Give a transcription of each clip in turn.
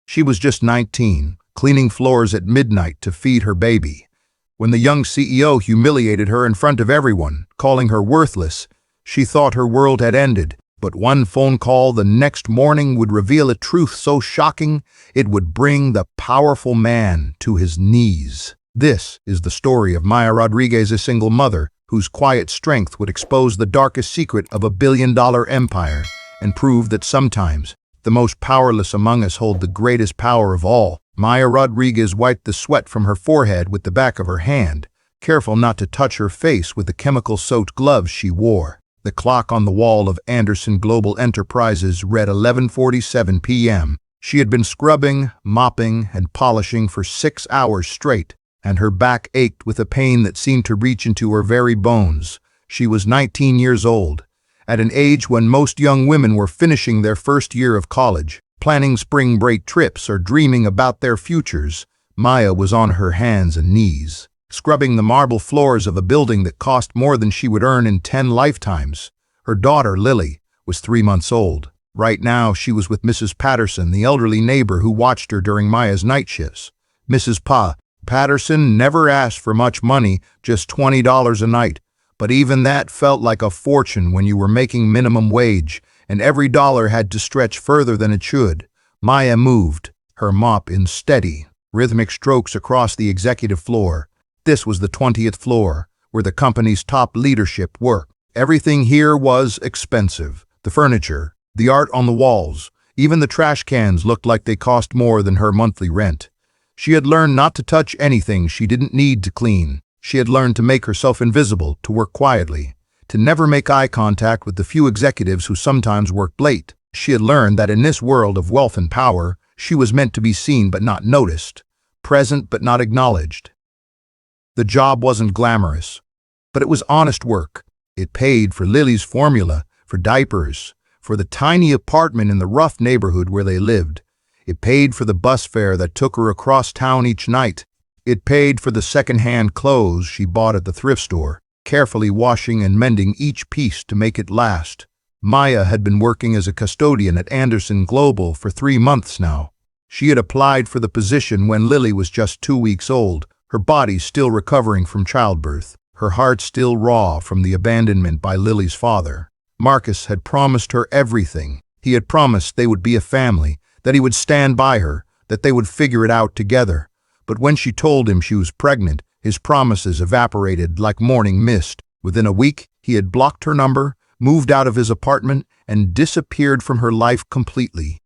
She was just 19, cleaning floors at midnight to feed her baby. When the young CEO humiliated her in front of everyone, calling her worthless, she thought her world had ended. But one phone call the next morning would reveal a truth so shocking it would bring the powerful man to his knees. This is the story of Maya Rodriguez, a single mother whose quiet strength would expose the darkest secret of a billion-dollar empire and prove that sometimes the most powerless among us hold the greatest power of all. Maya Rodriguez wiped the sweat from her forehead with the back of her hand, careful not to touch her face with the chemical-soaked gloves she wore. The clock on the wall of Anderson Global Enterprises read 11:47 p.m. She had been scrubbing, mopping, and polishing for 6 hours straight, and her back ached with a pain that seemed to reach into her very bones. She was 19 years old, at an age when most young women were finishing their first year of college, planning spring break trips, or dreaming about their futures. Maya was on her hands and knees, scrubbing the marble floors of a building that cost more than she would earn in 10 lifetimes. Her daughter, Lily, was 3 months old. Right now, she was with Mrs. Patterson, the elderly neighbor who watched her during Maya's night shifts. Mrs. Patterson never asked for much money, just $20 a night. But even that felt like a fortune when you were making minimum wage, and every dollar had to stretch further than it should. Maya moved, her mop in steady, rhythmic strokes across the executive floor. This was the 20th floor, where the company's top leadership worked. Everything here was expensive. The furniture, the art on the walls, even the trash cans looked like they cost more than her monthly rent. She had learned not to touch anything she didn't need to clean. She had learned to make herself invisible, to work quietly, to never make eye contact with the few executives who sometimes worked late. She had learned that in this world of wealth and power, she was meant to be seen but not noticed, present but not acknowledged. The job wasn't glamorous, but it was honest work. It paid for Lily's formula, for diapers, for the tiny apartment in the rough neighborhood where they lived. It paid for the bus fare that took her across town each night. It paid for the second-hand clothes she bought at the thrift store, carefully washing and mending each piece to make it last. Maya had been working as a custodian at Anderson Global for 3 months now. She had applied for the position when Lily was just 2 weeks old, her body still recovering from childbirth, her heart still raw from the abandonment by Lily's father. Marcus had promised her everything. He had promised they would be a family, that he would stand by her, that they would figure it out together. But when she told him she was pregnant, his promises evaporated like morning mist. Within a week, he had blocked her number, moved out of his apartment, and disappeared from her life completely.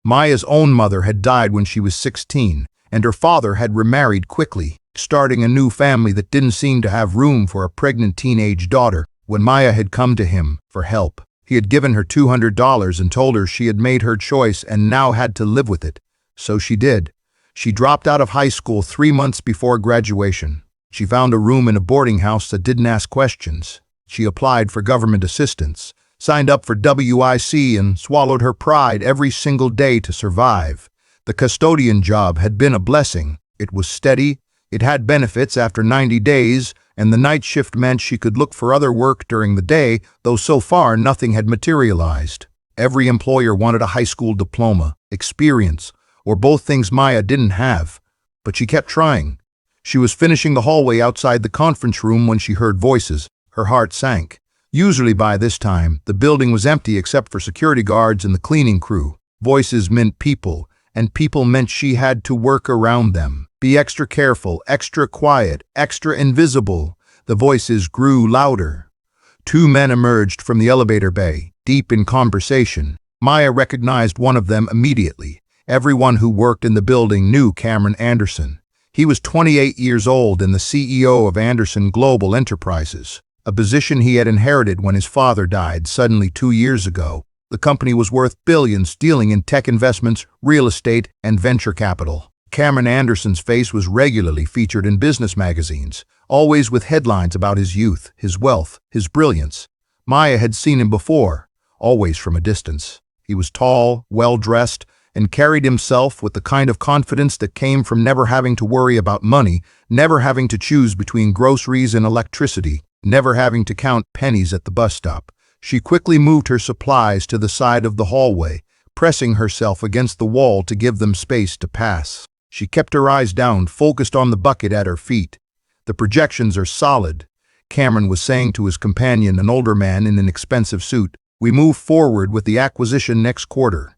Maya's own mother had died when she was 16, and her father had remarried quickly, starting a new family that didn't seem to have room for a pregnant teenage daughter. When Maya had come to him for help, he had given her $200 and told her she had made her choice and now had to live with it. So she did. She dropped out of high school 3 months before graduation. She found a room in a boarding house that didn't ask questions. She applied for government assistance, signed up for WIC, and swallowed her pride every single day to survive. The custodian job had been a blessing. It was steady, it had benefits after 90 days, and the night shift meant she could look for other work during the day, though so far nothing had materialized. Every employer wanted a high school diploma, experience, or both things Maya didn't have. But she kept trying. She was finishing the hallway outside the conference room when she heard voices. Her heart sank. Usually by this time, the building was empty except for security guards and the cleaning crew. Voices meant people, and people meant she had to work around them. Be extra careful, extra quiet, extra invisible. The voices grew louder. 2 men emerged from the elevator bay, deep in conversation. Maya recognized one of them immediately. Everyone who worked in the building knew Cameron Anderson. He was 28 years old and the CEO of Anderson Global Enterprises, a position he had inherited when his father died suddenly 2 years ago. The company was worth billions, dealing in tech investments, real estate, and venture capital. Cameron Anderson's face was regularly featured in business magazines, always with headlines about his youth, his wealth, his brilliance. Maya had seen him before, always from a distance. He was tall, well-dressed, and carried himself with the kind of confidence that came from never having to worry about money, never having to choose between groceries and electricity, never having to count pennies at the bus stop. She quickly moved her supplies to the side of the hallway, pressing herself against the wall to give them space to pass. She kept her eyes down, focused on the bucket at her feet. "The projections are solid," Cameron was saying to his companion, an older man in an expensive suit. "We move forward with the acquisition next quarter."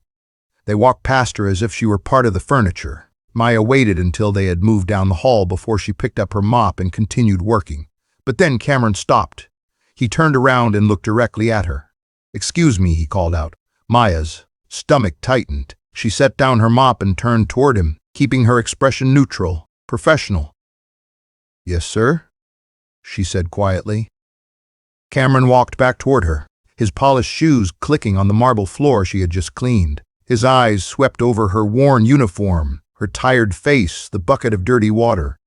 They walked past her as if she were part of the furniture. Maya waited until they had moved down the hall before she picked up her mop and continued working. But then Cameron stopped. He turned around and looked directly at her. "Excuse me," he called out. Maya's stomach tightened. She set down her mop and turned toward him, keeping her expression neutral, professional. "Yes, sir?" she said quietly. Cameron walked back toward her, his polished shoes clicking on the marble floor she had just cleaned. His eyes swept over her worn uniform, her tired face, the bucket of dirty water.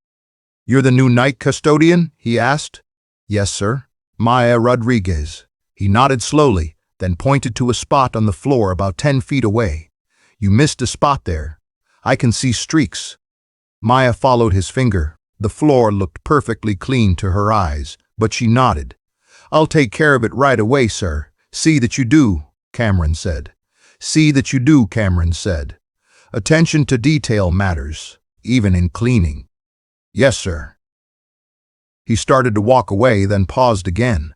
"You're the new night custodian?" he asked. "Yes, sir." "Maya Rodriguez." He nodded slowly, then pointed to a spot on the floor about 10 feet away. "You missed a spot there. I can see streaks." Maya followed his finger. The floor looked perfectly clean to her eyes, but she nodded. "I'll take care of it right away, sir." "See that you do," Cameron said. "See that you do," Cameron said. "Attention to detail matters, even in cleaning." "Yes, sir." He started to walk away, then paused again.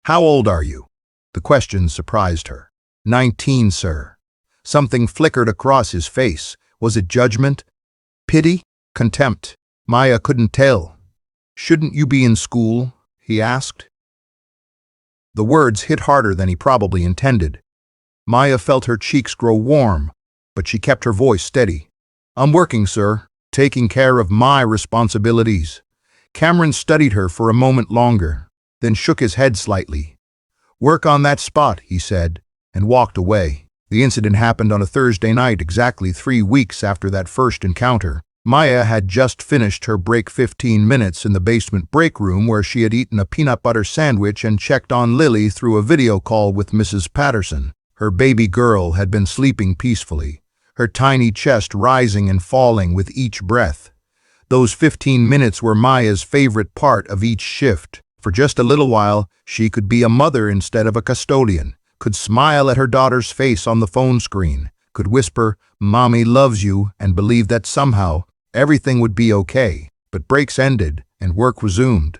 "How old are you?" The question surprised her. 19, sir." Something flickered across his face. Was it judgment? Pity? Contempt? Maya couldn't tell. "Shouldn't you be in school?" he asked. The words hit harder than he probably intended. Maya felt her cheeks grow warm, but she kept her voice steady. "I'm working, sir, taking care of my responsibilities." Cameron studied her for a moment longer, then shook his head slightly. "Work on that spot," he said, and walked away. The incident happened on a Thursday night, exactly 3 weeks after that first encounter. Maya had just finished her break 15 minutes in the basement break room where she had eaten a peanut butter sandwich and checked on Lily through a video call with Mrs. Patterson. Her baby girl had been sleeping peacefully, her tiny chest rising and falling with each breath. Those 15 minutes were Maya's favorite part of each shift. For just a little while, she could be a mother instead of a custodian, could smile at her daughter's face on the phone screen, could whisper, "Mommy loves you," and believe that somehow everything would be okay. But breaks ended and work resumed.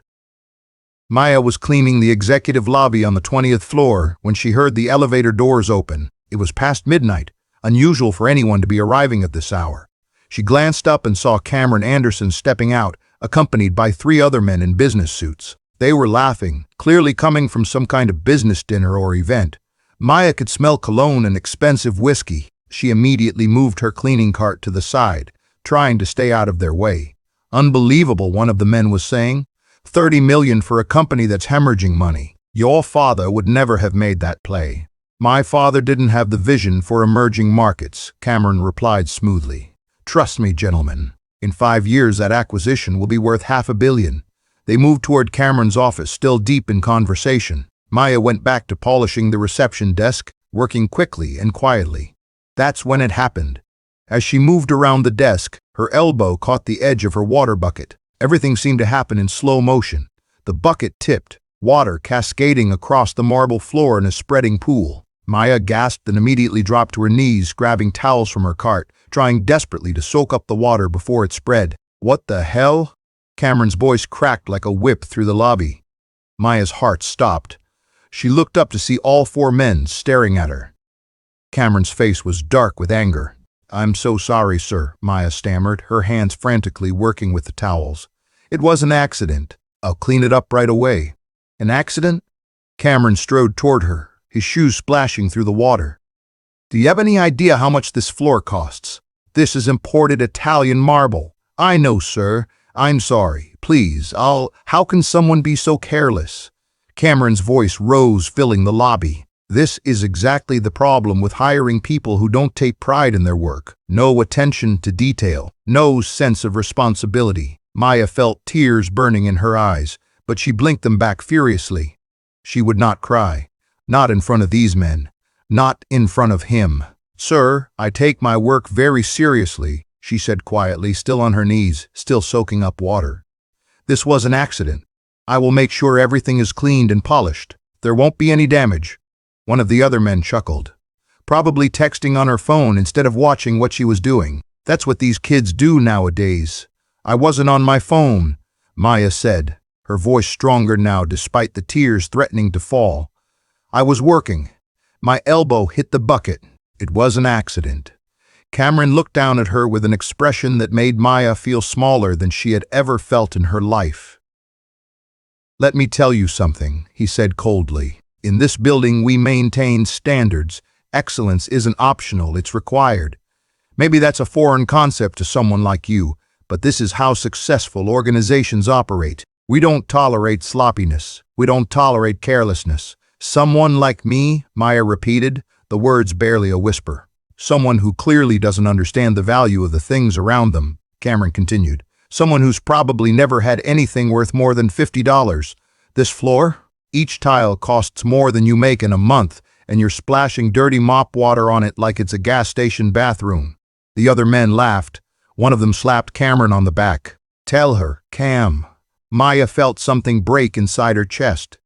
Maya was cleaning the executive lobby on the 20th floor when she heard the elevator doors open. It was past midnight, unusual for anyone to be arriving at this hour. She glanced up and saw Cameron Anderson stepping out, accompanied by 3 other men in business suits. They were laughing, clearly coming from some kind of business dinner or event. Maya could smell cologne and expensive whiskey. She immediately moved her cleaning cart to the side, trying to stay out of their way. "Unbelievable," one of the men was saying. $30 million for a company that's hemorrhaging money. Your father would never have made that play." "My father didn't have the vision for emerging markets," Cameron replied smoothly. "Trust me, gentlemen. In 5 years, that acquisition will be worth $500 million. They moved toward Cameron's office, still deep in conversation. Maya went back to polishing the reception desk, working quickly and quietly. That's when it happened. As she moved around the desk, her elbow caught the edge of her water bucket. Everything seemed to happen in slow motion. The bucket tipped, water cascading across the marble floor in a spreading pool. Maya gasped and immediately dropped to her knees, grabbing towels from her cart, trying desperately to soak up the water before it spread. "What the hell?" Cameron's voice cracked like a whip through the lobby. Maya's heart stopped. She looked up to see all 4 men staring at her. Cameron's face was dark with anger. "I'm so sorry, sir," Maya stammered, her hands frantically working with the towels. "It was an accident. I'll clean it up right away." "An accident?" Cameron strode toward her, his shoes splashing through the water. "Do you have any idea how much this floor costs? This is imported Italian marble." "I know, sir. I'm sorry. Please, how can someone be so careless?" Cameron's voice rose, filling the lobby. "This is exactly the problem with hiring people who don't take pride in their work. No attention to detail, no sense of responsibility." Maya felt tears burning in her eyes, but she blinked them back furiously. She would not cry. Not in front of these men. Not in front of him. "Sir, I take my work very seriously," she said quietly, still on her knees, still soaking up water. "This was an accident. I will make sure everything is cleaned and polished. There won't be any damage." One of the other men chuckled. probably texting on her phone instead of watching what she was doing. That's what these kids do nowadays. I wasn't on my phone, Maya said, her voice stronger now despite the tears threatening to fall. I was working. My elbow hit the bucket. It was an accident. Cameron looked down at her with an expression that made Maya feel smaller than she had ever felt in her life. Let me tell you something, he said coldly. In this building we maintain standards. Excellence isn't optional, it's required. Maybe that's a foreign concept to someone like you, but this is how successful organizations operate. We don't tolerate sloppiness. We don't tolerate carelessness. Someone like me, Maya repeated, the words barely a whisper. Someone who clearly doesn't understand the value of the things around them, Cameron continued. Someone who's probably never had anything worth more than $50. This floor? Each tile costs more than you make in a month, and you're splashing dirty mop water on it like it's a gas station bathroom. The other men laughed. One of them slapped Cameron on the back. Tell her, Cam. Maya felt something break inside her chest.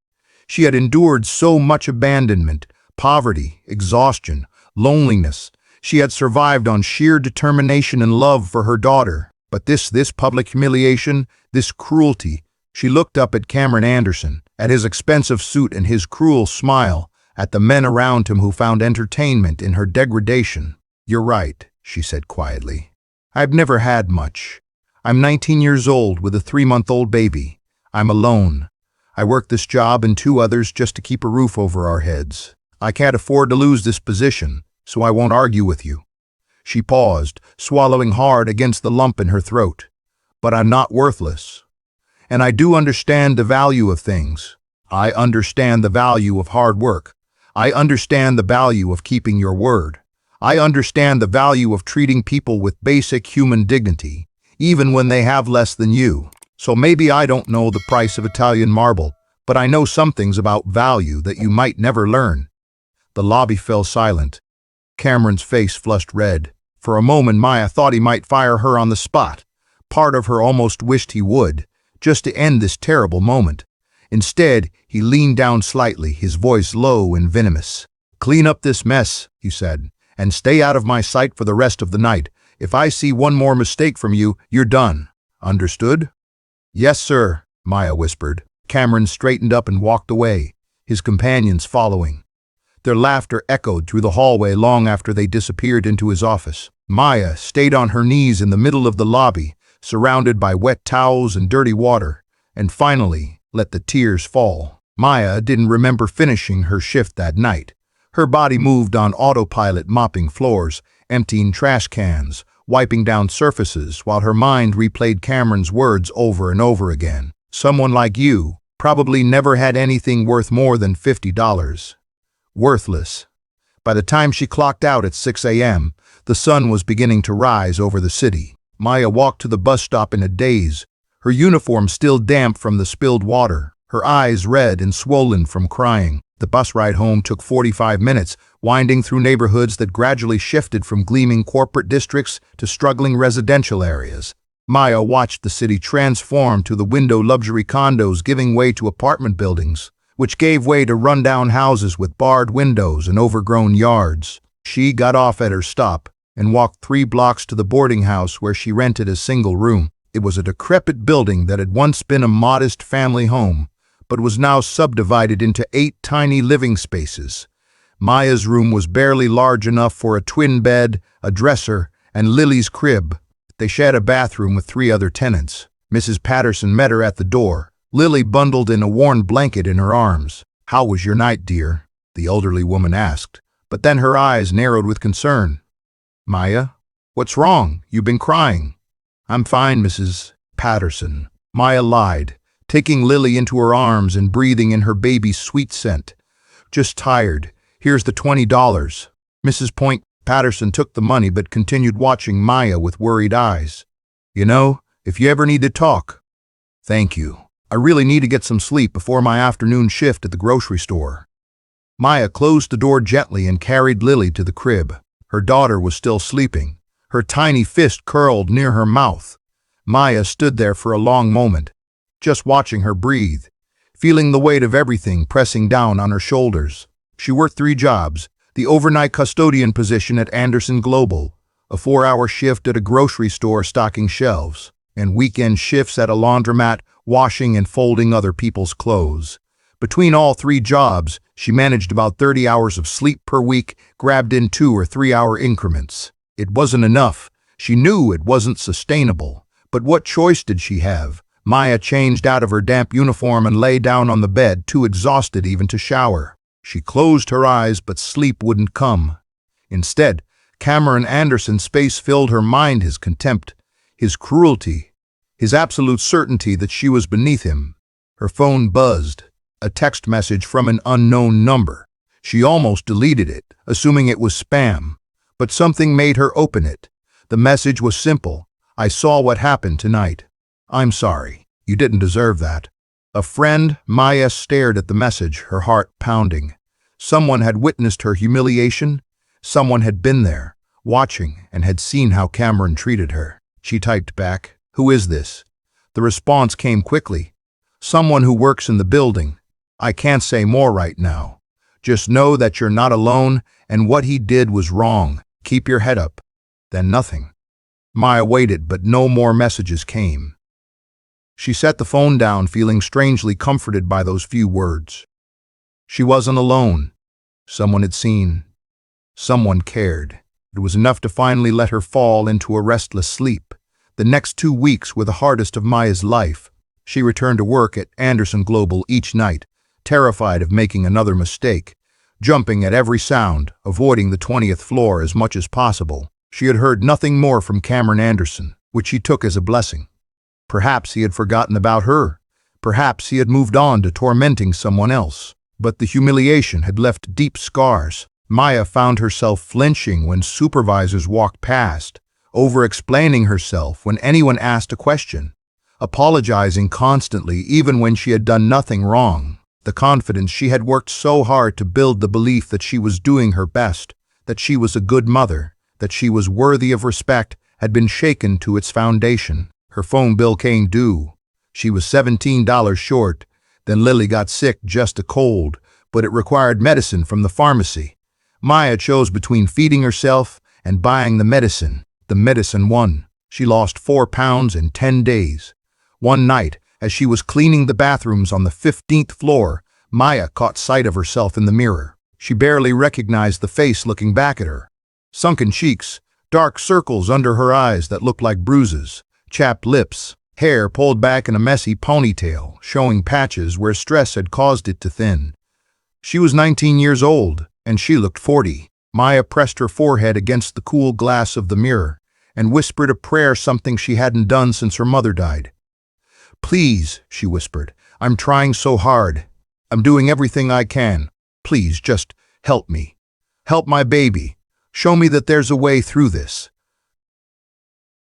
She had endured so much abandonment, poverty, exhaustion, loneliness. She had survived on sheer determination and love for her daughter. But this public humiliation, this cruelty. She looked up at Cameron Anderson, at his expensive suit and his cruel smile, at the men around him who found entertainment in her degradation. You're right, she said quietly. I've never had much. I'm 19 years old with a 3-month-old baby. I'm alone. I work this job and 2 others just to keep a roof over our heads. I can't afford to lose this position, so I won't argue with you. She paused, swallowing hard against the lump in her throat. But I'm not worthless. And I do understand the value of things. I understand the value of hard work. I understand the value of keeping your word. I understand the value of treating people with basic human dignity, even when they have less than you. So maybe I don't know the price of Italian marble, but I know some things about value that you might never learn. The lobby fell silent. Cameron's face flushed red. For a moment, Maya thought he might fire her on the spot. Part of her almost wished he would, just to end this terrible moment. Instead, he leaned down slightly, his voice low and venomous. Clean up this mess, he said, and stay out of my sight for the rest of the night. If I see one more mistake from you, you're done. Understood? Yes, sir, Maya whispered. Cameron straightened up and walked away, his companions following. Their laughter echoed through the hallway long after they disappeared into his office. Maya stayed on her knees in the middle of the lobby, surrounded by wet towels and dirty water, and finally let the tears fall. Maya didn't remember finishing her shift that night. Her body moved on autopilot, mopping floors, emptying trash cans, wiping down surfaces, while her mind replayed Cameron's words over and over again. Someone like you probably never had anything worth more than $50. Worthless. By the time she clocked out at 6 a.m., the sun was beginning to rise over the city. Maya walked to the bus stop in a daze, her uniform still damp from the spilled water, her eyes red and swollen from crying. The bus ride home took 45 minutes, winding through neighborhoods that gradually shifted from gleaming corporate districts to struggling residential areas. Maya watched the city transform to the window luxury condos giving way to apartment buildings, which gave way to rundown houses with barred windows and overgrown yards. She got off at her stop and walked 3 blocks to the boarding house where she rented a single room. It was a decrepit building that had once been a modest family home, but was now subdivided into 8 tiny living spaces. Maya's room was barely large enough for a twin bed, a dresser, and Lily's crib. They shared a bathroom with 3 other tenants. Mrs. Patterson met her at the door, Lily bundled in a worn blanket in her arms. "How was your night, dear?" the elderly woman asked, but then her eyes narrowed with concern. "Maya, what's wrong? You've been crying." "I'm fine, Mrs. Patterson," Maya lied, taking Lily into her arms and breathing in her baby's sweet scent. "Just tired. Here's the $20. Mrs. Patterson took the money but continued watching Maya with worried eyes. "You know, if you ever need to talk." "Thank you. I really need to get some sleep before my afternoon shift at the grocery store." Maya closed the door gently and carried Lily to the crib. Her daughter was still sleeping, her tiny fist curled near her mouth. Maya stood there for a long moment, just watching her breathe, feeling the weight of everything pressing down on her shoulders. She worked 3 jobs, the overnight custodian position at Anderson Global, a 4-hour shift at a grocery store stocking shelves, and weekend shifts at a laundromat washing and folding other people's clothes. Between all 3 jobs, she managed about 30 hours of sleep per week, grabbed in 2 or 3-hour increments. It wasn't enough. She knew it wasn't sustainable. But what choice did she have? Maya changed out of her damp uniform and lay down on the bed, too exhausted even to shower. She closed her eyes, but sleep wouldn't come. Instead, Cameron Anderson's face filled her mind, his contempt, his cruelty, his absolute certainty that she was beneath him. Her phone buzzed, a text message from an unknown number. She almost deleted it, assuming it was spam, but something made her open it. The message was simple. I saw what happened tonight. I'm sorry. You didn't deserve that. A friend. Maya stared at the message, her heart pounding. Someone had witnessed her humiliation. Someone had been there, watching, and had seen how Cameron treated her. She typed back, "Who is this?" The response came quickly. "Someone who works in the building. I can't say more right now. Just know that you're not alone, and what he did was wrong. Keep your head up." Then nothing. Maya waited, but no more messages came. She set the phone down, feeling strangely comforted by those few words. She wasn't alone. Someone had seen. Someone cared. It was enough to finally let her fall into a restless sleep. The next 2 weeks were the hardest of Maya's life. She returned to work at Anderson Global each night, terrified of making another mistake, jumping at every sound, avoiding the 20th floor as much as possible. She had heard nothing more from Cameron Anderson, which she took as a blessing. Perhaps he had forgotten about her. Perhaps he had moved on to tormenting someone else. But the humiliation had left deep scars. Maya found herself flinching when supervisors walked past, over-explaining herself when anyone asked a question, apologizing constantly even when she had done nothing wrong. The confidence she had worked so hard to build, the belief that she was doing her best, that she was a good mother, that she was worthy of respect, had been shaken to its foundation. Her phone bill came due. She was $17 short. Then Lily got sick, just a cold, but it required medicine from the pharmacy. Maya chose between feeding herself and buying the medicine. The medicine won. She lost 4 pounds in 10 days. One night, as she was cleaning the bathrooms on the 15th floor, Maya caught sight of herself in the mirror. She barely recognized the face looking back at her. Sunken cheeks, dark circles under her eyes that looked like bruises, chapped lips, hair pulled back in a messy ponytail, showing patches where stress had caused it to thin. She was 19 years old, and she looked 40. Maya pressed her forehead against the cool glass of the mirror and whispered a prayer, something she hadn't done since her mother died. "Please," she whispered, "I'm trying so hard. I'm doing everything I can. Please, just help me. Help my baby. Show me that there's a way through this."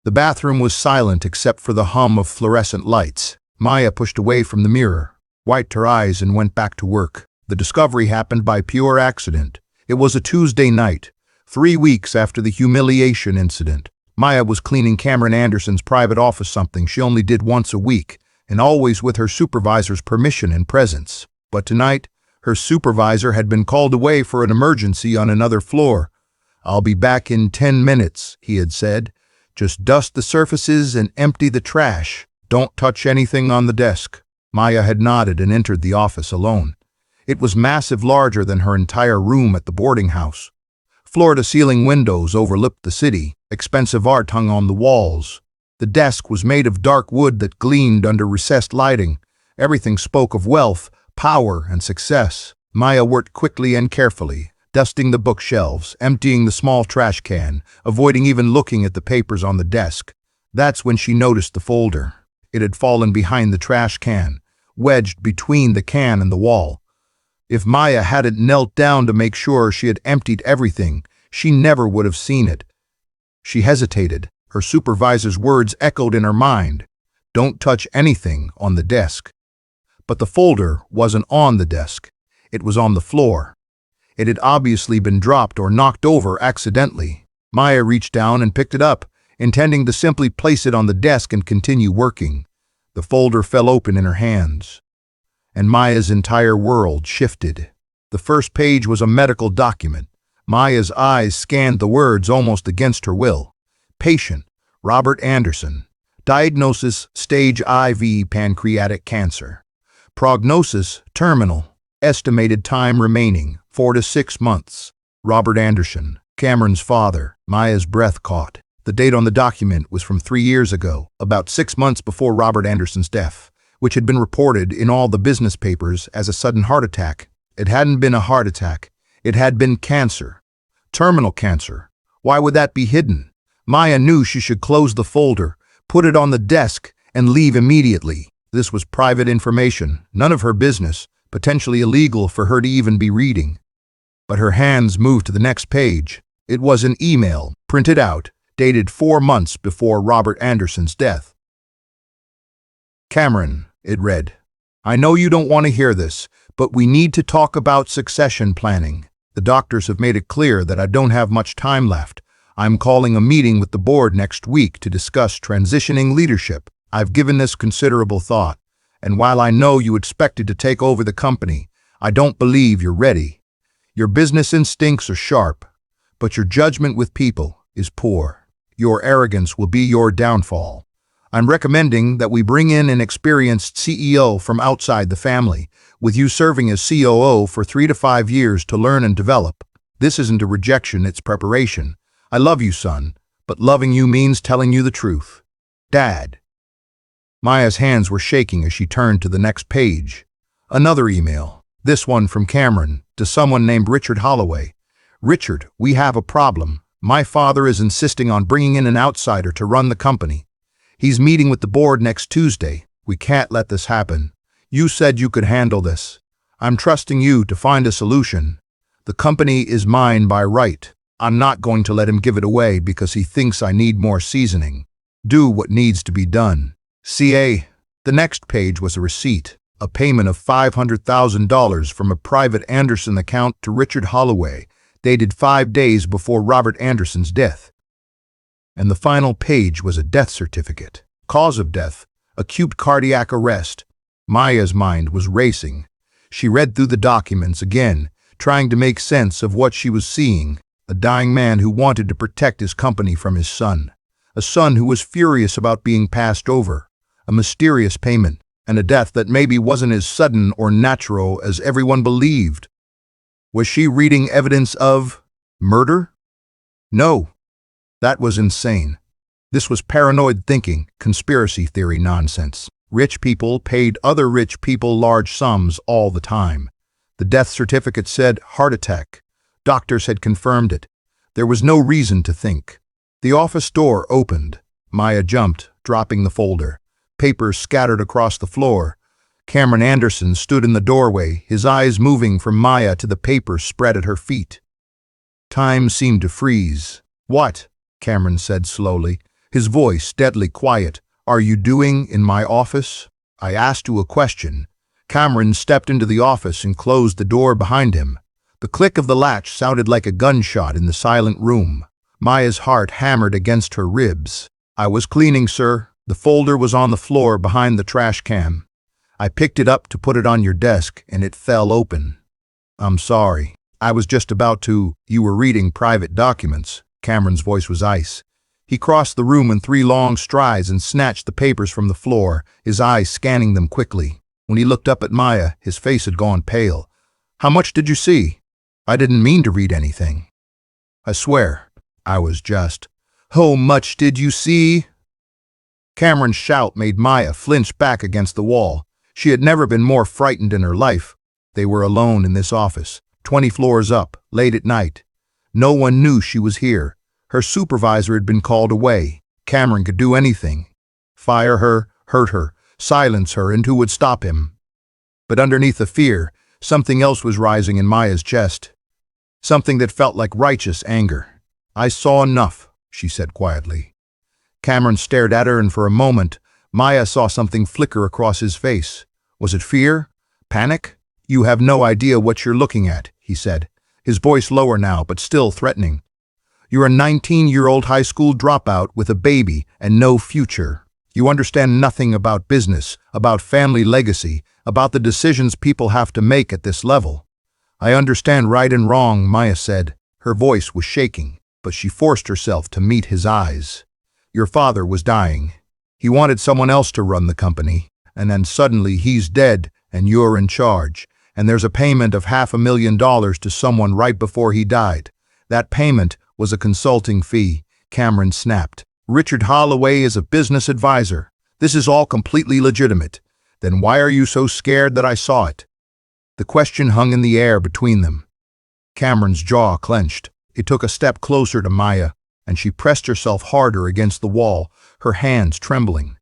The bathroom was silent except for the hum of fluorescent lights. Maya pushed away from the mirror, wiped her eyes, and went back to work. The discovery happened by pure accident. It was a Tuesday night, 3 weeks after the humiliation incident. Maya was cleaning Cameron Anderson's private office, something she only did once a week, and always with her supervisor's permission and presence. But tonight, her supervisor had been called away for an emergency on another floor. "I'll be back in 10 minutes, he had said. "Just dust the surfaces and empty the trash. Don't touch anything on the desk." Maya had nodded and entered the office alone. It was massive, larger than her entire room at the boarding house. Floor-to-ceiling windows overlooked the city. Expensive art hung on the walls. The desk was made of dark wood that gleamed under recessed lighting. Everything spoke of wealth, power, and success. Maya worked quickly and carefully, dusting the bookshelves, emptying the small trash can, avoiding even looking at the papers on the desk. That's when she noticed the folder. It had fallen behind the trash can, wedged between the can and the wall. If Maya hadn't knelt down to make sure she had emptied everything, she never would have seen it. She hesitated. Her supervisor's words echoed in her mind. "Don't touch anything on the desk." But the folder wasn't on the desk. It was on the floor. It had obviously been dropped or knocked over accidentally. Maya reached down and picked it up, intending to simply place it on the desk and continue working. The folder fell open in her hands, and Maya's entire world shifted. The first page was a medical document, Maya's eyes scanned the words almost against her will. Patient, Robert Anderson. Diagnosis, stage IV pancreatic cancer. Prognosis, terminal. Estimated time remaining, 4 to 6 months. Robert Anderson, Cameron's father. Maya's breath caught. The date on the document was from 3 years ago, about 6 months before Robert Anderson's death, which had been reported in all the business papers as a sudden heart attack. It hadn't been a heart attack. It had been cancer. Terminal cancer. Why would that be hidden? Maya knew she should close the folder, put it on the desk, and leave immediately. This was private information, none of her business, potentially illegal for her to even be reading. But her hands moved to the next page. It was an email, printed out, dated 4 months before Robert Anderson's death. Cameron, it read, I know you don't want to hear this, but we need to talk about succession planning. The doctors have made it clear that I don't have much time left. I'm calling a meeting with the board next week to discuss transitioning leadership. I've given this considerable thought, and while I know you expected to take over the company, I don't believe you're ready. Your business instincts are sharp, but your judgment with people is poor. Your arrogance will be your downfall. I'm recommending that we bring in an experienced CEO from outside the family, with you serving as COO for 3 to 5 years to learn and develop. This isn't a rejection, it's preparation. I love you, son, but loving you means telling you the truth. Dad. Maya's hands were shaking as she turned to the next page. Another email, this one from Cameron, to someone named Richard Holloway. Richard, we have a problem. My father is insisting on bringing in an outsider to run the company. He's meeting with the board next Tuesday. We can't let this happen. You said you could handle this. I'm trusting you to find a solution. The company is mine by right. I'm not going to let him give it away because he thinks I need more seasoning. Do what needs to be done. CA. The next page was a receipt, a payment of $500,000 from a private Anderson account to Richard Holloway, dated 5 days before Robert Anderson's death. And the final page was a death certificate. Cause of death, acute cardiac arrest. Maya's mind was racing. She read through the documents again, trying to make sense of what she was seeing. A dying man who wanted to protect his company from his son. A son who was furious about being passed over. A mysterious payment, and a death that maybe wasn't as sudden or natural as everyone believed. Was she reading evidence of murder? No. That was insane. This was paranoid thinking, conspiracy theory nonsense. Rich people paid other rich people large sums all the time. The death certificate said heart attack. Doctors had confirmed it. There was no reason to think. The office door opened. Maya jumped, dropping the folder. Papers scattered across the floor. Cameron Anderson stood in the doorway, his eyes moving from Maya to the papers spread at her feet. Time seemed to freeze. What? Cameron said slowly, his voice deadly quiet. Are you doing in my office? I asked you a question. Cameron stepped into the office and closed the door behind him. The click of the latch sounded like a gunshot in the silent room. Maya's heart hammered against her ribs. I was cleaning, sir. The folder was on the floor behind the trash can. I picked it up to put it on your desk, and it fell open. I'm sorry. I was just about to. You were reading private documents. Cameron's voice was ice. He crossed the room in 3 long strides and snatched the papers from the floor, his eyes scanning them quickly. When he looked up at Maya, his face had gone pale. How much did you see? I didn't mean to read anything. I swear, I was just. How much did you see? Cameron's shout made Maya flinch back against the wall. She had never been more frightened in her life. They were alone in this office, 20 floors up, late at night. No one knew she was here. Her supervisor had been called away. Cameron could do anything. Fire her, hurt her, silence her, and who would stop him? But underneath the fear, something else was rising in Maya's chest. Something that felt like righteous anger. I saw enough, she said quietly. Cameron stared at her, and for a moment, Maya saw something flicker across his face. Was it fear? Panic? You have no idea what you're looking at, he said, his voice lower now but still threatening. You're a 19-year-old high school dropout with a baby and no future. You understand nothing about business, about family legacy, about the decisions people have to make at this level. I understand right and wrong, Maya said, Her voice was shaking, but she forced herself to meet his eyes. Your father was dying. He wanted someone else to run the company, and then suddenly he's dead and you're in charge, and there's a payment of $500,000 to someone right before he died. That payment was a consulting fee, Cameron snapped. Richard Holloway is a business advisor. This is all completely legitimate. Then why are you so scared that I saw it? The question hung in the air between them. Cameron's jaw clenched. It took a step closer to Maya, and she pressed herself harder against the wall, her hands trembling.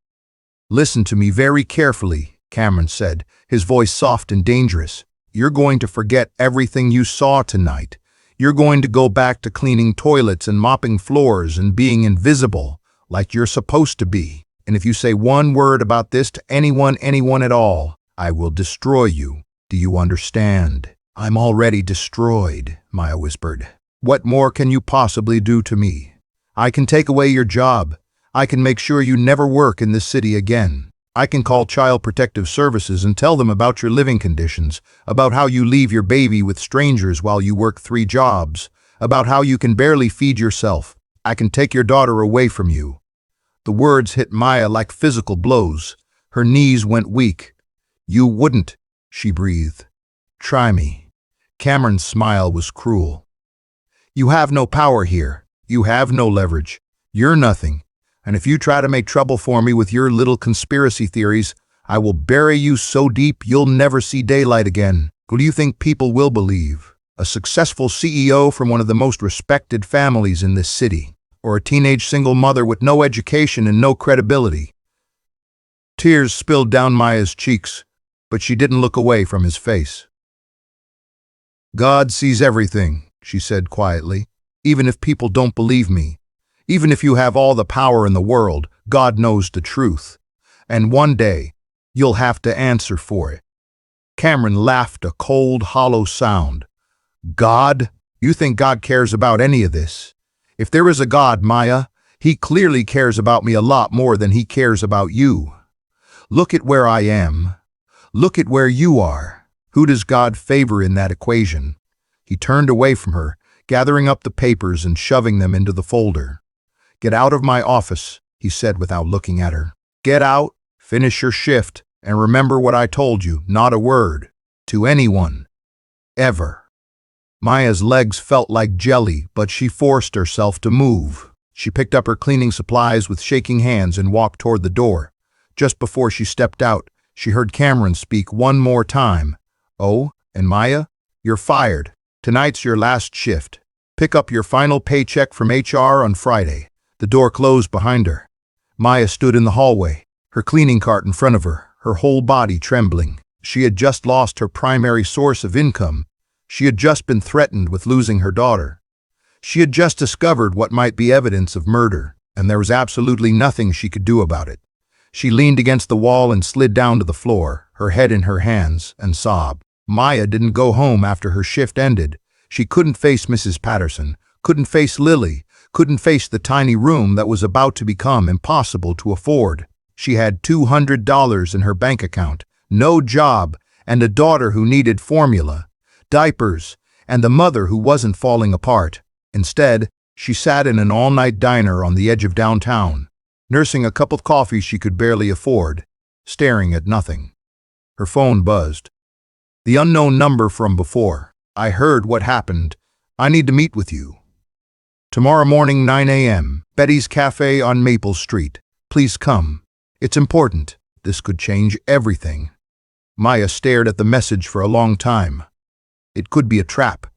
Listen to me very carefully, Cameron said, his voice soft and dangerous. You're going to forget everything you saw tonight. You're going to go back to cleaning toilets and mopping floors and being invisible, like you're supposed to be. And if you say one word about this to anyone at all, I will destroy you. Do you understand? I'm already destroyed, Maya whispered. What more can you possibly do to me? I can take away your job. I can make sure you never work in this city again. I can call Child Protective Services and tell them about your living conditions, about how you leave your baby with strangers while you work 3 jobs, about how you can barely feed yourself. I can take your daughter away from you. The words hit Maya like physical blows. Her knees went weak. You wouldn't, she breathed. Try me. Cameron's smile was cruel. You have no power here. You have no leverage. You're nothing. And if you try to make trouble for me with your little conspiracy theories, I will bury you so deep you'll never see daylight again. Who do you think people will believe? A successful CEO from one of the most respected families in this city, or a teenage single mother with no education and no credibility? Tears spilled down Maya's cheeks, but she didn't look away from his face. God sees everything, she said quietly, even if people don't believe me. Even if you have all the power in the world, God knows the truth. And one day, you'll have to answer for it. Cameron laughed a cold, hollow sound. God? You think God cares about any of this? If there is a God, Maya, he clearly cares about me a lot more than he cares about you. Look at where I am. Look at where you are. Who does God favor in that equation? He turned away from her, gathering up the papers and shoving them into the folder. Get out of my office, he said without looking at her. Get out, finish your shift, and remember what I told you, not a word. To anyone. Ever. Maya's legs felt like jelly, but she forced herself to move. She picked up her cleaning supplies with shaking hands and walked toward the door. Just before she stepped out, she heard Cameron speak one more time. Oh, and Maya, you're fired. Tonight's your last shift. Pick up your final paycheck from HR on Friday. The door closed behind her. Maya stood in the hallway, her cleaning cart in front of her, her whole body trembling. She had just lost her primary source of income. She had just been threatened with losing her daughter. She had just discovered what might be evidence of murder, and there was absolutely nothing she could do about it. She leaned against the wall and slid down to the floor, her head in her hands, and sobbed. Maya didn't go home after her shift ended. She couldn't face Mrs. Patterson, couldn't face Lily, couldn't face the tiny room that was about to become impossible to afford. She had $200 in her bank account, no job, and a daughter who needed formula, diapers, and a mother who wasn't falling apart. Instead, she sat in an all-night diner on the edge of downtown, nursing a cup of coffee she could barely afford, staring at nothing. Her phone buzzed. The unknown number from before. I heard what happened. I need to meet with you. Tomorrow morning, 9 a.m., Betty's Cafe on Maple Street. Please come. It's important. This could change everything. Maya stared at the message for a long time. It could be a trap.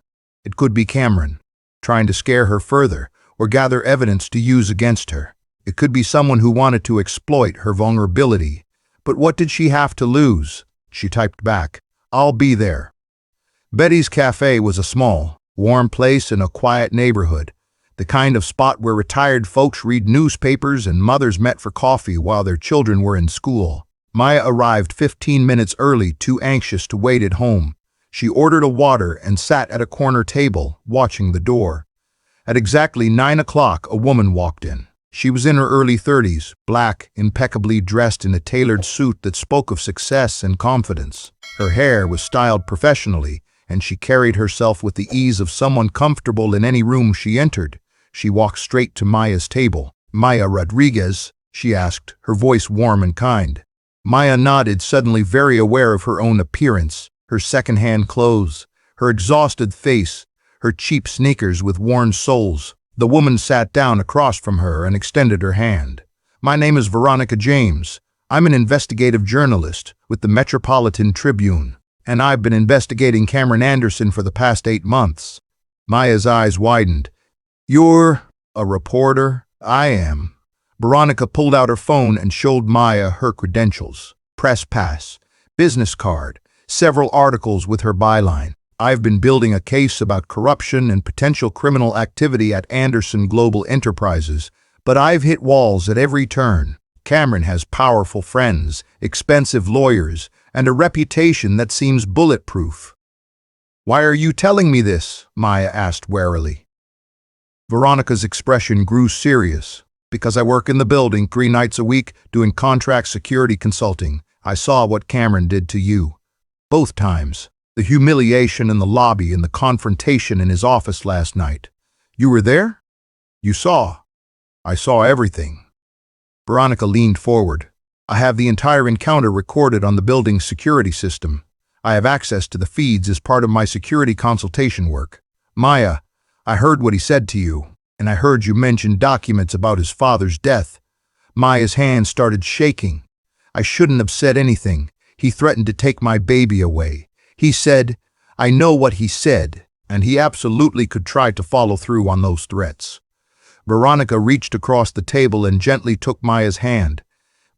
It could be Cameron, trying to scare her further or gather evidence to use against her. It could be someone who wanted to exploit her vulnerability. But what did she have to lose? She typed back, I'll be there. Betty's Cafe was a small, warm place in a quiet neighborhood. The kind of spot where retired folks read newspapers and mothers met for coffee while their children were in school. Maya arrived 15 minutes early, too anxious to wait at home. She ordered a water and sat at a corner table, watching the door. At exactly 9 o'clock, a woman walked in. She was in her early 30s, black, impeccably dressed in a tailored suit that spoke of success and confidence. Her hair was styled professionally, and she carried herself with the ease of someone comfortable in any room she entered. She walked straight to Maya's table. "Maya Rodriguez?" she asked, her voice warm and kind. Maya nodded, suddenly very aware of her own appearance, her second-hand clothes, her exhausted face, her cheap sneakers with worn soles. The woman sat down across from her and extended her hand. "My name is Veronica James. I'm an investigative journalist with the Metropolitan Tribune, and I've been investigating Cameron Anderson for the past 8 months. Maya's eyes widened. "You're a reporter?" "I am." Veronica pulled out her phone and showed Maya her credentials. Press pass, business card, several articles with her byline. "I've been building a case about corruption and potential criminal activity at Anderson Global Enterprises, but I've hit walls at every turn. Cameron has powerful friends, expensive lawyers, and a reputation that seems bulletproof." "Why are you telling me this?" Maya asked warily. Veronica's expression grew serious. "Because I work in the building 3 nights a week doing contract security consulting. I saw what Cameron did to you. Both times. The humiliation in the lobby and the confrontation in his office last night. You were there? You saw." "I saw everything." Veronica leaned forward. "I have the entire encounter recorded on the building's security system. I have access to the feeds as part of my security consultation work. Maya, I heard what he said to you, and I heard you mention documents about his father's death." Maya's hand started shaking. "I shouldn't have said anything. He threatened to take my baby away. He said, I know what he said, and he absolutely could try to follow through on those threats." Veronica reached across the table and gently took Maya's hand.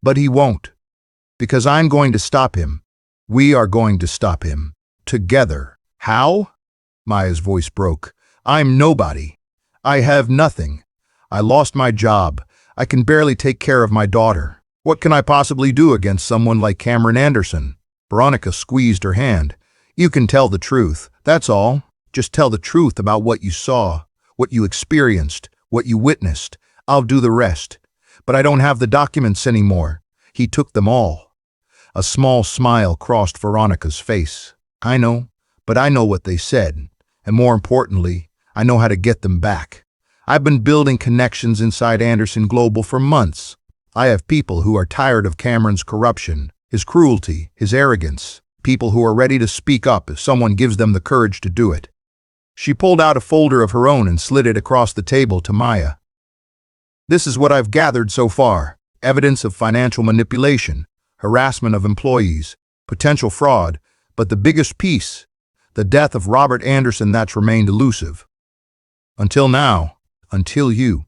"But he won't. Because I'm going to stop him. We are going to stop him. Together." "How?" Maya's voice broke. "I'm nobody. I have nothing. I lost my job. I can barely take care of my daughter. What can I possibly do against someone like Cameron Anderson?" Veronica squeezed her hand. "You can tell the truth. That's all. Just tell the truth about what you saw, what you experienced, what you witnessed. I'll do the rest. But I don't have the documents anymore. He took them all." A small smile crossed Veronica's face. "I know, but I know what they said. And more importantly, I know how to get them back. I've been building connections inside Anderson Global for months. I have people who are tired of Cameron's corruption, his cruelty, his arrogance. People who are ready to speak up if someone gives them the courage to do it." She pulled out a folder of her own and slid it across the table to Maya. "This is what I've gathered so far. Evidence of financial manipulation, harassment of employees, potential fraud, but the biggest piece, the death of Robert Anderson that's remained elusive. Until now, until you."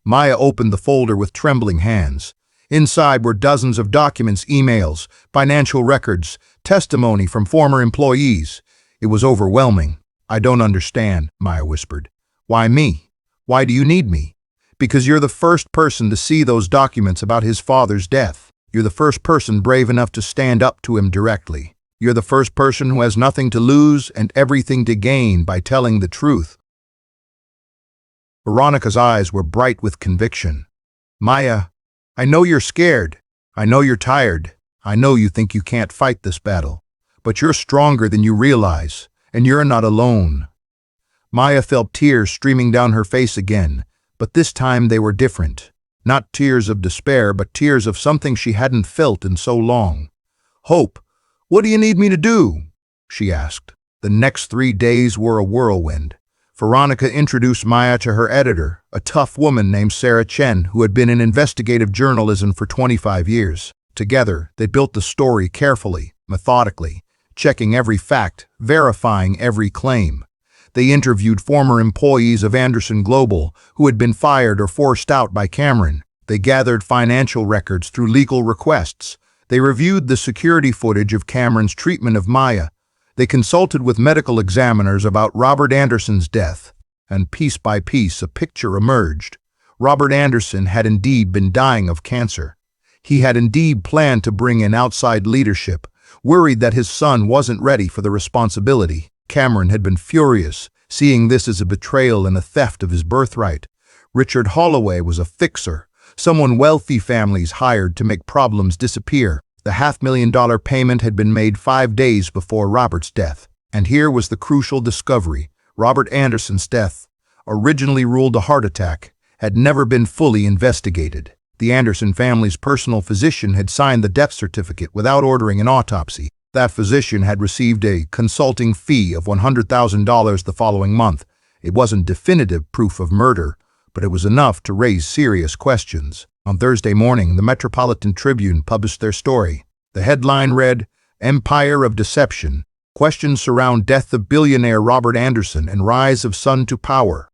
Maya opened the folder with trembling hands. Inside were dozens of documents, emails, financial records, testimony from former employees. It was overwhelming. "I don't understand," Maya whispered. "Why me? Why do you need me?" "Because you're the first person to see those documents about his father's death. You're the first person brave enough to stand up to him directly. You're the first person who has nothing to lose and everything to gain by telling the truth." Veronica's eyes were bright with conviction. "Maya, I know you're scared. I know you're tired. I know you think you can't fight this battle. But you're stronger than you realize, and you're not alone." Maya felt tears streaming down her face again, but this time they were different. Not tears of despair, but tears of something she hadn't felt in so long. "Hope, what do you need me to do?" she asked. The next 3 days were a whirlwind. Veronica introduced Maya to her editor, a tough woman named Sarah Chen, who had been in investigative journalism for 25 years. Together, they built the story carefully, methodically, checking every fact, verifying every claim. They interviewed former employees of Anderson Global who had been fired or forced out by Cameron. They gathered financial records through legal requests. They reviewed the security footage of Cameron's treatment of Maya. They consulted with medical examiners about Robert Anderson's death, and piece by piece a picture emerged. Robert Anderson had indeed been dying of cancer. He had indeed planned to bring in outside leadership, worried that his son wasn't ready for the responsibility. Cameron had been furious, seeing this as a betrayal and a theft of his birthright. Richard Holloway was a fixer, someone wealthy families hired to make problems disappear. The $500,000 payment had been made 5 days before Robert's death. And here was the crucial discovery. Robert Anderson's death, originally ruled a heart attack, had never been fully investigated. The Anderson family's personal physician had signed the death certificate without ordering an autopsy. That physician had received a consulting fee of $100,000 the following month. It wasn't definitive proof of murder, but it was enough to raise serious questions. On Thursday morning, the Metropolitan Tribune published their story. The headline read, "Empire of Deception. Questions surround death of billionaire Robert Anderson and rise of son to power."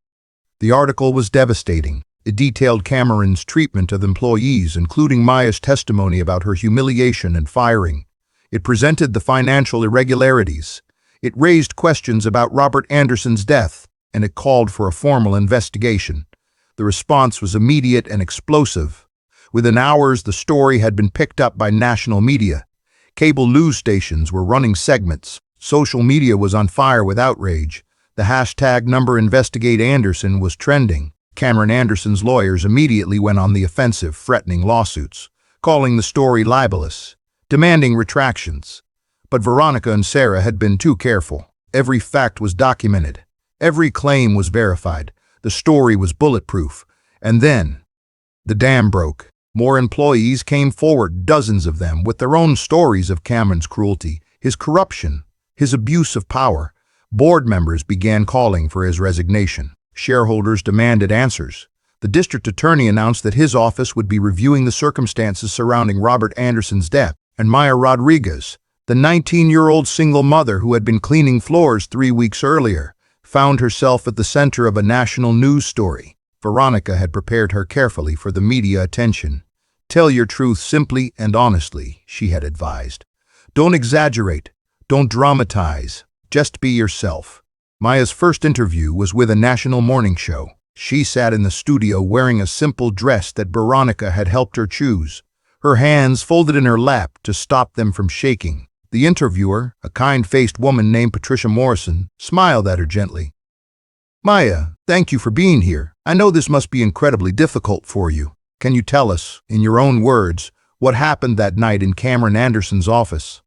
The article was devastating. It detailed Cameron's treatment of employees, including Maya's testimony about her humiliation and firing. It presented the financial irregularities. It raised questions about Robert Anderson's death, and it called for a formal investigation. The response was immediate and explosive. Within hours, the story had been picked up by national media. Cable news stations were running segments. Social media was on fire with outrage. The hashtag #InvestigateAnderson was trending. Cameron Anderson's lawyers immediately went on the offensive, threatening lawsuits, calling the story libelous, demanding retractions. But Veronica and Sarah had been too careful. Every fact was documented. Every claim was verified. The story was bulletproof. And then, the dam broke. More employees came forward, dozens of them, with their own stories of Cameron's cruelty, his corruption, his abuse of power. Board members began calling for his resignation. Shareholders demanded answers. The district attorney announced that his office would be reviewing the circumstances surrounding Robert Anderson's death. And Maya Rodriguez, the 19-year-old single mother who had been cleaning floors 3 weeks earlier, found herself at the center of a national news story. Veronica had prepared her carefully for the media attention. "Tell your truth simply and honestly," she had advised. "Don't exaggerate. Don't dramatize. Just be yourself." Maya's first interview was with a national morning show. She sat in the studio wearing a simple dress that Veronica had helped her choose, her hands folded in her lap to stop them from shaking. The interviewer, a kind-faced woman named Patricia Morrison, smiled at her gently. "Maya, thank you for being here. I know this must be incredibly difficult for you. Can you tell us, in your own words, what happened that night in Cameron Anderson's office?"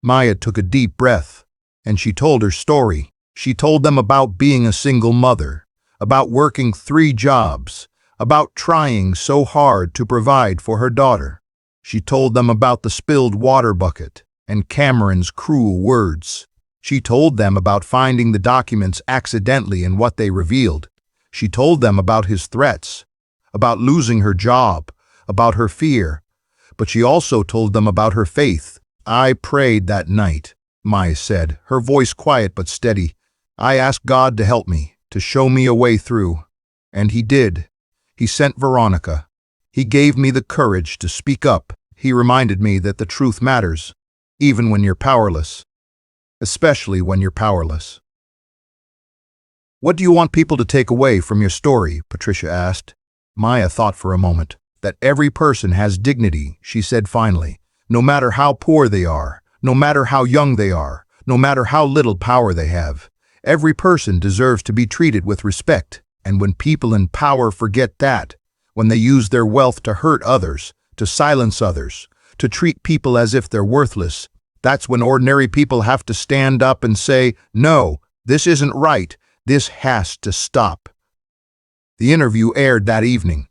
Maya took a deep breath, and she told her story. She told them about being a single mother, about working 3 jobs, about trying so hard to provide for her daughter. She told them about the spilled water bucket and Cameron's cruel words. She told them about finding the documents accidentally and what they revealed. She told them about his threats, about losing her job, about her fear. But she also told them about her faith. "I prayed that night," Maya said, her voice quiet but steady. "I asked God to help me, to show me a way through. And he did. He sent Veronica. He gave me the courage to speak up. He reminded me that the truth matters, even when you're powerless. Especially when you're powerless." "What do you want people to take away from your story?" Patricia asked. Maya thought for a moment. "That every person has dignity," she said finally. "No matter how poor they are, no matter how young they are, no matter how little power they have. Every person deserves to be treated with respect. And when people in power forget that, when they use their wealth to hurt others, to silence others, to treat people as if they're worthless, that's when ordinary people have to stand up and say, 'No, this isn't right. This has to stop.'" The interview aired that evening.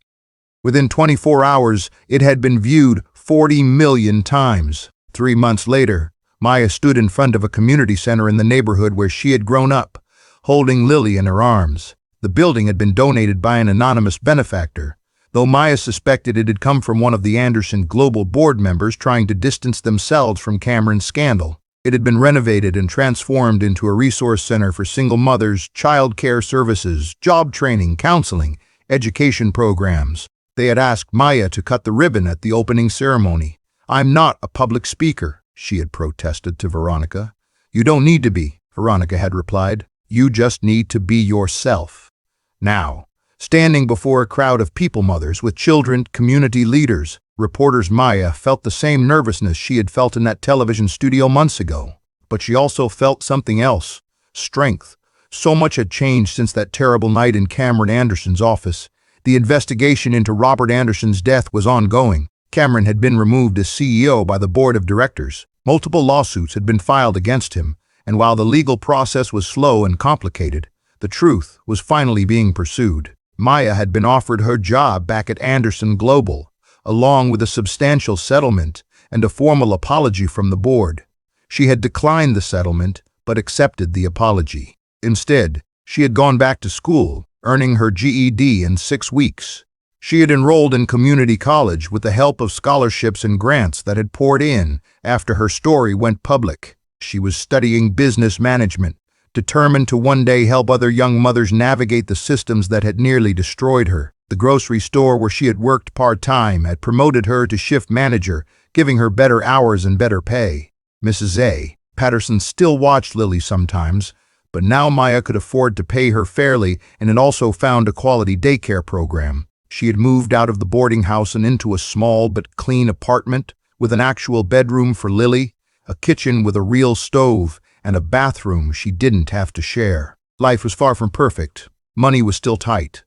Within 24 hours, it had been viewed 40 million times. 3 months later, Maya stood in front of a community center in the neighborhood where she had grown up, holding Lily in her arms. The building had been donated by an anonymous benefactor, though Maya suspected it had come from one of the Anderson Global board members trying to distance themselves from Cameron's scandal. It had been renovated and transformed into a resource center for single mothers, child care services, job training, counseling, education programs. They had asked Maya to cut the ribbon at the opening ceremony. "I'm not a public speaker," she had protested to Veronica. "You don't need to be," Veronica had replied. "You just need to be yourself." Now, standing before a crowd of people mothers with children, community leaders, reporters, Maya felt the same nervousness she had felt in that television studio months ago. But she also felt something else, strength. So much had changed since that terrible night in Cameron Anderson's office. The investigation into Robert Anderson's death was ongoing. Cameron had been removed as CEO by the board of directors. Multiple lawsuits had been filed against him, and while the legal process was slow and complicated, the truth was finally being pursued. Maya had been offered her job back at Anderson Global, along with a substantial settlement and a formal apology from the board. She had declined the settlement, but accepted the apology. Instead, she had gone back to school, earning her GED in 6 weeks. She had enrolled in community college with the help of scholarships and grants that had poured in after her story went public. She was studying business management, determined to one day help other young mothers navigate the systems that had nearly destroyed her. The grocery store where she had worked part-time had promoted her to shift manager, giving her better hours and better pay. Mrs. A. Patterson still watched Lily sometimes, but now Maya could afford to pay her fairly and had also found a quality daycare program. She had moved out of the boarding house and into a small but clean apartment with an actual bedroom for Lily, a kitchen with a real stove, and a bathroom she didn't have to share. Life was far from perfect. Money was still tight.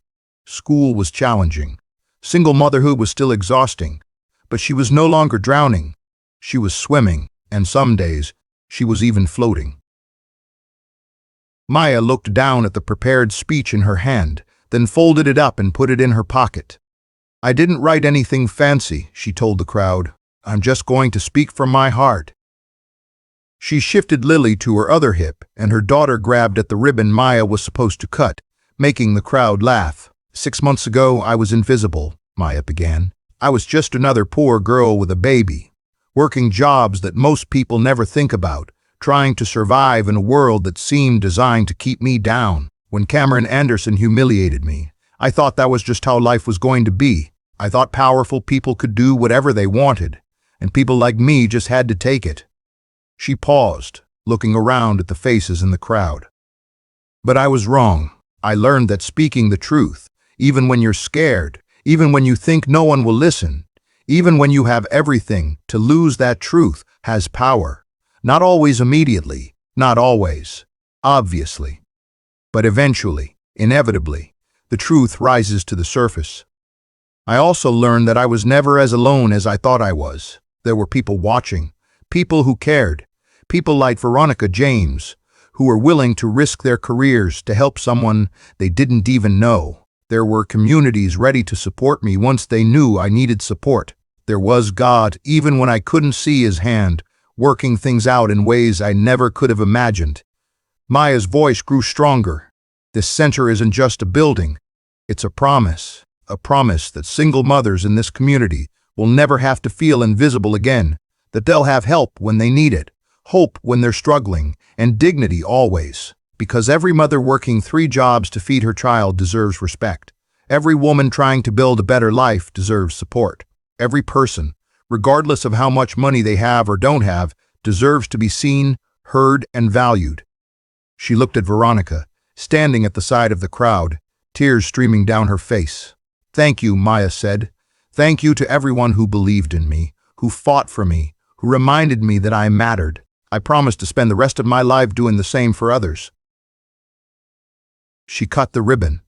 School was challenging. Single motherhood was still exhausting. But she was no longer drowning. She was swimming, and some days she was even floating. Maya looked down at the prepared speech in her hand, then folded it up and put it in her pocket. "I didn't write anything fancy," she told the crowd. "I'm just going to speak from my heart." She shifted Lily to her other hip, and her daughter grabbed at the ribbon Maya was supposed to cut, making the crowd laugh. "6 months ago, I was invisible," Maya began. "I was just another poor girl with a baby, working jobs that most people never think about, trying to survive in a world that seemed designed to keep me down. When Cameron Anderson humiliated me, I thought that was just how life was going to be. I thought powerful people could do whatever they wanted, and people like me just had to take it." She paused, looking around at the faces in the crowd. "But I was wrong. I learned that speaking the truth, even when you're scared, even when you think no one will listen, even when you have everything to lose, that truth has power. Not always immediately, not always, obviously. But eventually, inevitably, the truth rises to the surface." I also learned that I was never as alone as I thought I was. There were people watching, people who cared, people like Veronica James, who were willing to risk their careers to help someone they didn't even know. There were communities ready to support me once they knew I needed support. There was God, even when I couldn't see His hand, working things out in ways I never could have imagined. Maya's voice grew stronger. "This center isn't just a building. It's a promise that single mothers in this community will never have to feel invisible again, that they'll have help when they need it, hope when they're struggling, and dignity always. Because every mother working 3 jobs to feed her child deserves respect. Every woman trying to build a better life deserves support. Every person, regardless of how much money they have or don't have, deserves to be seen, heard, and valued." She looked at Veronica, standing at the side of the crowd, tears streaming down her face. "Thank you," Maya said. "Thank you to everyone who believed in me, who fought for me, who reminded me that I mattered. I promise to spend the rest of my life doing the same for others." She cut the ribbon.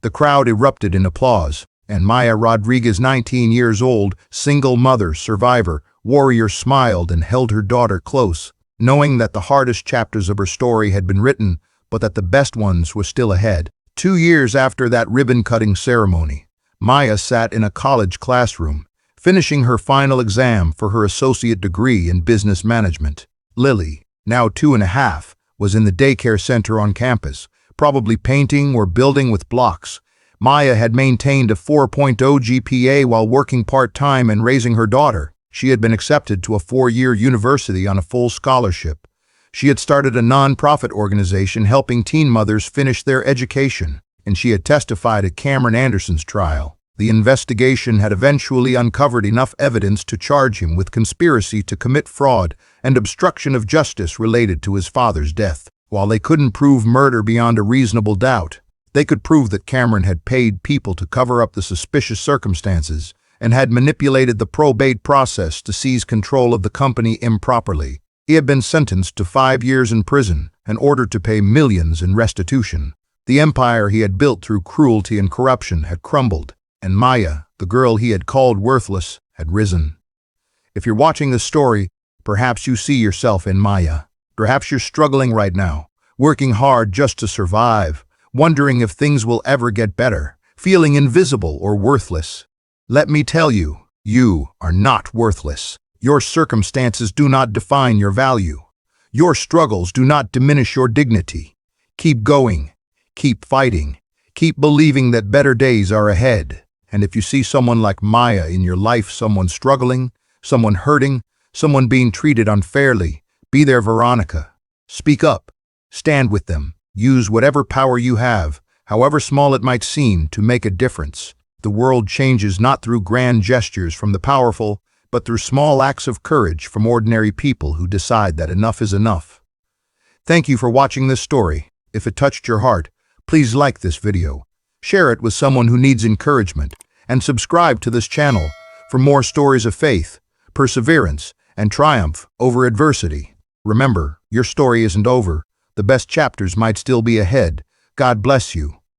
The crowd erupted in applause, and Maya Rodriguez, 19 years old, single mother, survivor, warrior, smiled and held her daughter close, knowing that the hardest chapters of her story had been written, but that the best ones were still ahead. 2 years after that ribbon-cutting ceremony, Maya sat in a college classroom, finishing her final exam for her associate degree in business management. Lily, now 2.5, was in the daycare center on campus, probably painting or building with blocks. Maya had maintained a 4.0 GPA while working part-time and raising her daughter. She had been accepted to a 4-year university on a full scholarship. She had started a non-profit organization helping teen mothers finish their education, and she had testified at Cameron Anderson's trial. The investigation had eventually uncovered enough evidence to charge him with conspiracy to commit fraud and obstruction of justice related to his father's death. While they couldn't prove murder beyond a reasonable doubt, they could prove that Cameron had paid people to cover up the suspicious circumstances and had manipulated the probate process to seize control of the company improperly. He had been sentenced to 5 years in prison and ordered to pay millions in restitution. The empire he had built through cruelty and corruption had crumbled, and Maya, the girl he had called worthless, had risen. If you're watching this story, perhaps you see yourself in Maya. Perhaps you're struggling right now, working hard just to survive, wondering if things will ever get better, feeling invisible or worthless. Let me tell you, you are not worthless. Your circumstances do not define your value. Your struggles do not diminish your dignity. Keep going, keep fighting, keep believing that better days are ahead. And if you see someone like Maya in your life, someone struggling, someone hurting, someone being treated unfairly, be their Veronica. Speak up, stand with them, use whatever power you have, however small it might seem, to make a difference. The world changes not through grand gestures from the powerful, but through small acts of courage from ordinary people who decide that enough is enough. Thank you for watching this story. If it touched your heart, please like this video, share it with someone who needs encouragement, and subscribe to this channel for more stories of faith, perseverance, and triumph over adversity. Remember, your story isn't over. The best chapters might still be ahead. God bless you.